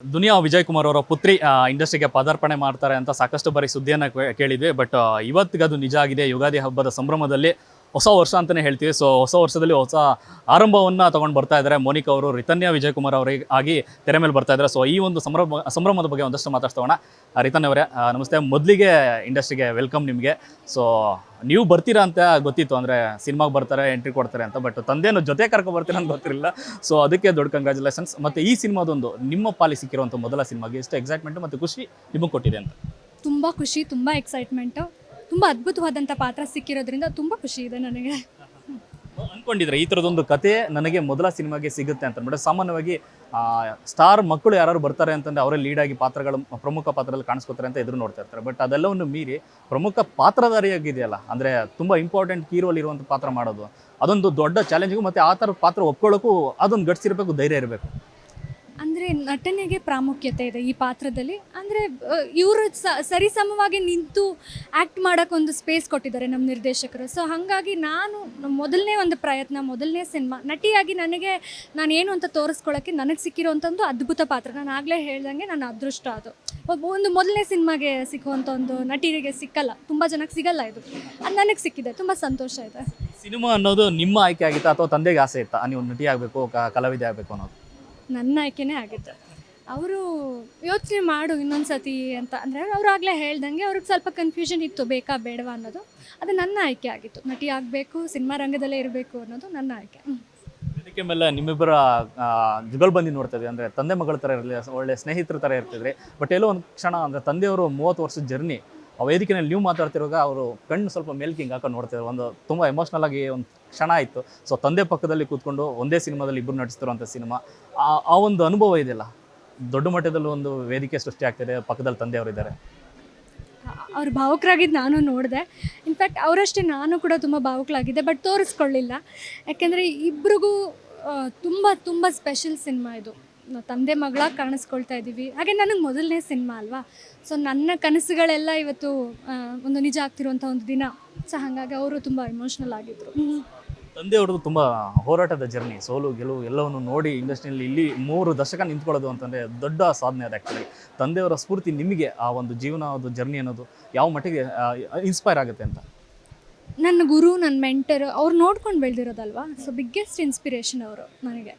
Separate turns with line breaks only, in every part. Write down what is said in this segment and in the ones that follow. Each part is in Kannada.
ದುನಿಯಾ ವಿಜಯ್ ಕುಮಾರ್ ಅವರ ಪುತ್ರಿ ಇಂಡಸ್ಟ್ರಿಗೆ ಪದಾರ್ಪಣೆ ಮಾಡ್ತಾರೆ ಅಂತ ಸಾಕಷ್ಟು ಬಾರಿ ಸುದ್ದಿಯನ್ನು ಕೇಳಿದ್ವಿ. ಬಟ್ ಇವತ್ತಿಗೆ ಅದು ನಿಜ ಆಗಿದೆ. ಯುಗಾದಿ ಹಬ್ಬದ ಸಂಭ್ರಮದಲ್ಲಿ ಹೊಸ ವರ್ಷ ಅಂತಲೇ ಹೇಳ್ತೀವಿ. ಸೊ ಹೊಸ ವರ್ಷದಲ್ಲಿ ಹೊಸ ಆರಂಭವನ್ನು ತೊಗೊಂಡು ಬರ್ತಾ ಇದ್ದಾರೆ. ಮೋನಿಕಾ ಅವರು ರಿತನ್ಯಾ ವಿಜಯ್ ಕುಮಾರ್ ಅವರಿಗೆ ಆಗಿ ತೆರೆ ಮೇಲೆ ಬರ್ತಾ ಇದ್ದಾರೆ. ಸೊ ಈ ಒಂದು ಸಂಭ್ರಮದ ಬಗ್ಗೆ ಒಂದಷ್ಟು ಮಾತಾಡ್ತೋಣ. ರಿತನ್ಯ ಅವರೇ ನಮಸ್ತೆ. ಮೊದಲಿಗೆ ಇಂಡಸ್ಟ್ರಿಗೆ ವೆಲ್ಕಮ್ ನಿಮಗೆ. ಸೊ ನೀವು ಬರ್ತೀರಾ ಅಂತ ಗೊತ್ತಿತ್ತು, ಅಂದರೆ ಸಿನಿಮಾಗೆ ಬರ್ತಾರೆ, ಎಂಟ್ರಿ ಕೊಡ್ತಾರೆ ಅಂತ. ಬಟ್ ತಂದೆಯನ್ನು ಜೊತೆ ಕರ್ಕೊ ಬರ್ತೀರಾ ಅಂತ ಗೊತ್ತಿರಲಿಲ್ಲ. ಸೊ ಅದಕ್ಕೆ ದೊಡ್ಡ ಕಂಗ್ರ್ಯಾಚುಲೇಷನ್ಸ್. ಮತ್ತು ಈ ಸಿನಿಮಾದೊಂದು ನಿಮ್ಮ ಪಾಲಿ ಸಿಕ್ಕಿರುವಂಥ ಮೊದಲ ಸಿನಿಮಾಗೆ ಎಷ್ಟು ಎಕ್ಸೈಟ್ಮೆಂಟು ಮತ್ತು ಖುಷಿ ನಿಮಗೆ ಕೊಟ್ಟಿದೆ ಅಂತ?
ತುಂಬ ಖುಷಿ, ತುಂಬ ಎಕ್ಸೈಟ್ಮೆಂಟು, ತುಂಬ ಅದ್ಭುತವಾದಂಥ ಪಾತ್ರ ಸಿಕ್ಕಿರೋದ್ರಿಂದ ತುಂಬ ಖುಷಿ ಇದೆ ನನಗೆ.
ಅಂದ್ಕೊಂಡಿದ್ರೆ ಈ ಥರದೊಂದು ಕತೆ ನನಗೆ ಮೊದಲ ಸಿನಿಮಾಗೆ ಸಿಗುತ್ತೆ ಅಂತ ಅಂದ್ಬಿಟ್ಟು ಸಾಮಾನ್ಯವಾಗಿ ಸ್ಟಾರ್ ಮಕ್ಕಳು ಯಾರು ಬರ್ತಾರೆ ಅಂತಂದರೆ ಅವರೇ ಲೀಡಾಗಿ ಪಾತ್ರಗಳು ಪ್ರಮುಖ ಪಾತ್ರದಲ್ಲಿ ಕಾಣಿಸ್ಕೋತಾರೆ ಅಂತ ಎದುರು ನೋಡ್ತಾ ಇರ್ತಾರೆ. ಬಟ್ ಅದೆಲ್ಲವನ್ನು ಮೀರಿ ಪ್ರಮುಖ ಪಾತ್ರಧಾರಿಯಾಗಿದೆಯಲ್ಲ, ಅಂದರೆ ತುಂಬ ಇಂಪಾರ್ಟೆಂಟ್ ಹೀರೋಲ್ ಇರುವಂಥ ಪಾತ್ರ ಮಾಡೋದು ಅದೊಂದು ದೊಡ್ಡ ಚಾಲೆಂಜಿಗೂ, ಮತ್ತು ಆ ಥರದ ಪಾತ್ರ ಒಪ್ಕೊಳ್ಳೋಕ್ಕೂ ಅದೊಂದು ಗಟ್ಸ್ ಇರಬೇಕು, ಧೈರ್ಯ ಇರಬೇಕು.
ಅಂದರೆ ನಟನೆಗೆ ಪ್ರಾಮುಖ್ಯತೆ ಇದೆ ಈ ಪಾತ್ರದಲ್ಲಿ. ಅಂದರೆ ಇವರು ಸರಿಸಮವಾಗಿ ನಿಂತು ಆ್ಯಕ್ಟ್ ಮಾಡೋಕ್ಕೊಂದು ಸ್ಪೇಸ್ ಕೊಟ್ಟಿದ್ದಾರೆ ನಮ್ಮ ನಿರ್ದೇಶಕರು. ಸೊ ಹಾಗಾಗಿ ನಾನು ಮೊದಲನೇ ಒಂದು ಪ್ರಯತ್ನ, ಮೊದಲನೇ ಸಿನಿಮಾ ನಟಿಯಾಗಿ ನಾನು ಏನು ಅಂತ ತೋರಿಸ್ಕೊಳ್ಳೋಕ್ಕೆ ನನಗೆ ಸಿಕ್ಕಿರೋಂಥ ಒಂದು ಅದ್ಭುತ ಪಾತ್ರ. ನಾನು ಆಗಲೇ ಹೇಳ್ದಂಗೆ ನನ್ನ ಅದೃಷ್ಟ ಅದು. ಒಂದು ಮೊದಲನೇ ಸಿನಿಮಾಗೆ ಸಿಕ್ಕುವಂಥ ಒಂದು ನಟಿಗೆ ಸಿಕ್ಕಲ್ಲ, ತುಂಬ ಜನಕ್ಕೆ ಸಿಗಲ್ಲ. ಇದು ಅದು ನನಗೆ ಸಿಕ್ಕಿದೆ, ತುಂಬ ಸಂತೋಷ ಇದೆ.
ಸಿನಿಮಾ ಅನ್ನೋದು ನಿಮ್ಮ ಆಯ್ಕೆ ಆಗಿತ್ತಾ ಅಥವಾ ತಂದೆಗೆ ಆಸೆ ಇತ್ತಾ ನೀವು ನಟಿ ಆಗಬೇಕು, ಕಲಾವಿದೆ ಆಗಬೇಕು ಅನ್ನೋದು?
ನನ್ನ ಆಯ್ಕೆನೇ ಆಗಿತ್ತು. ಅವರು ಯೋಚನೆ ಮಾಡು ಇನ್ನೊಂದು ಸತಿ ಅಂತ ಅಂದರೆ ಅವರು ಆಗಲೇ ಹೇಳ್ದಂಗೆ ಅವ್ರಿಗೆ ಸ್ವಲ್ಪ ಕನ್ಫ್ಯೂಷನ್ ಇತ್ತು, ಬೇಕಾ ಬೇಡವಾ ಅನ್ನೋದು. ಅದು ನನ್ನ ಆಯ್ಕೆ ಆಗಿತ್ತು. ನಟಿ ಆಗಬೇಕು, ಸಿನಿಮಾ ರಂಗದಲ್ಲೇ ಇರಬೇಕು ಅನ್ನೋದು ನನ್ನ ಆಯ್ಕೆ.
ಇದಕ್ಕೆ ಮೇಲೆ ನಿಮ್ಮಿಬ್ಬರ ಜುಗಲ್ಬಂದಿ ನೋಡ್ತಾ ಇದ್ವಿ. ಅಂದರೆ ತಂದೆ ಮಗಳ ಥರ ಇರಲಿ, ಒಳ್ಳೆ ಸ್ನೇಹಿತರ ಥರ ಇರ್ತಿದ್ರಿ. ಬಟ್ ಎಲ್ಲೋ ಒಂದು ಕ್ಷಣ ಅಂದರೆ ತಂದೆಯವರು 30 ವರ್ಷದ ಜರ್ನಿ ಆ ವೇದಿಕೆಯಲ್ಲಿ ನೀವು ಮಾತಾಡ್ತಿರುವಾಗ ಅವರು ಕಣ್ಣು ಸ್ವಲ್ಪ ಮೇಲ್ಕೆ ಹಿಂಗೆ ಹಾಕೊಂಡು ನೋಡ್ತಿದ್ರು. ಒಂದು ತುಂಬ ಎಮೋಷ್ನಲ್ ಆಗಿ ಒಂದು ಕ್ಷಣ ಆಯಿತು. ಸೊ ತಂದೆ ಪಕ್ಕದಲ್ಲಿ ಕೂತ್ಕೊಂಡು ಒಂದೇ ಸಿನಿಮಾದಲ್ಲಿ ಇಬ್ಬರು ನಟಿಸ್ತಿರುವಂಥ ಸಿನಿಮಾ, ಆ ಒಂದು ಅನುಭವ ಇದೆಯಲ್ಲ, ದೊಡ್ಡ ಮಟ್ಟದಲ್ಲಿ ಒಂದು ವೇದಿಕೆ ಸೃಷ್ಟಿ ಆಗ್ತಿದೆ, ಪಕ್ಕದಲ್ಲಿ ತಂದೆಯವರು ಇದ್ದಾರೆ.
ಅವ್ರು ಭಾವುಕರಾಗಿದ್ದು ನಾನು ನೋಡಿದೆ. ಇನ್ಫ್ಯಾಕ್ಟ್ ಅವರಷ್ಟೇ ನಾನು ಕೂಡ ತುಂಬ ಭಾವುಕಲಾಗಿದ್ದೆ, ಬಟ್ ತೋರಿಸ್ಕೊಳ್ಳಿಲ್ಲ. ಯಾಕೆಂದರೆ ಇಬ್ರಿಗೂ ತುಂಬ ತುಂಬ ಸ್ಪೆಷಲ್ ಸಿನಿಮಾ ಇದು. ತಂದೆ ಮಗಳಾಗಿ ಕಾಣಿಸ್ಕೊಳ್ತಾ ಇದ್ದೀವಿ. ಹಾಗೆ ನನಗೆ ಮೊದಲನೇ ಸಿನಿಮಾ ಅಲ್ವಾ. ಸೊ ನನ್ನ ಕನಸುಗಳೆಲ್ಲ ಇವತ್ತು ಒಂದು ನಿಜ ಆಗ್ತಿರುವಂಥ ಒಂದು ದಿನ. ಸೊ ಹಾಗಾಗಿ ಅವರು ತುಂಬ ಎಮೋಷ್ನಲ್ ಆಗಿದ್ದರು.
ತಂದೆಯವ್ರದ್ದು ತುಂಬ ಹೋರಾಟದ ಜರ್ನಿ, ಸೋಲು ಗೆಲುವು ಎಲ್ಲವನ್ನು ನೋಡಿ ಇಂಡಸ್ಟ್ರಿಯಲ್ಲಿ ಇಲ್ಲಿ 3 ದಶಕ ನಿಂತ್ಕೊಳ್ಳೋದು ಅಂತಂದರೆ ದೊಡ್ಡ ಸಾಧನೆ ಅದು. ಆ್ಯಕ್ಚುಲಿ ತಂದೆಯವರ ಸ್ಫೂರ್ತಿ ನಿಮಗೆ ಆ ಒಂದು ಜೀವನದ ಜರ್ನಿ ಅನ್ನೋದು ಯಾವ ಮಟ್ಟಿಗೆ ಇನ್ಸ್ಪೈರ್ ಆಗುತ್ತೆ ಅಂತ?
ನನ್ನ ಗುರು, ನನ್ನ ಮೆಂಟರ್, ಅವ್ರು ನೋಡ್ಕೊಂಡು ಬೆಳೆದಿರೋದಲ್ವಾ. ಸೊ ಬಿಗ್ಗೆಸ್ಟ್ ಇನ್ಸ್ಪಿರೇಷನ್ ಅವರು ನನಗೆ.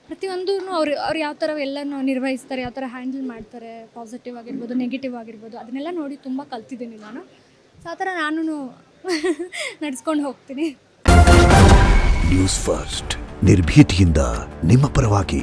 ಪ್ರತಿಯೊಂದೂ ಅವ್ರು ಯಾವ ಥರ ಎಲ್ಲನೂ ನಿರ್ವಹಿಸ್ತಾರೆ, ಯಾವ ಥರ ಹ್ಯಾಂಡಲ್ ಮಾಡ್ತಾರೆ, ಪಾಸಿಟಿವ್ ಆಗಿರ್ಬೋದು, ನೆಗೆಟಿವ್ ಆಗಿರ್ಬೋದು, ಅದನ್ನೆಲ್ಲ ನೋಡಿ ತುಂಬ ಕಲ್ತಿದ್ದೀನಿ ನಾನು. ಸೊ ಆ ಥರ ನಾನು ನಡೆಸ್ಕೊಂಡು ಹೋಗ್ತೀನಿ.
ನ್ಯೂಸ್ ಫಸ್ಟ್ ನಿರ್ಭೀತಿಯಿಂದ ನಿಮ್ಮ ಪರವಾಗಿ.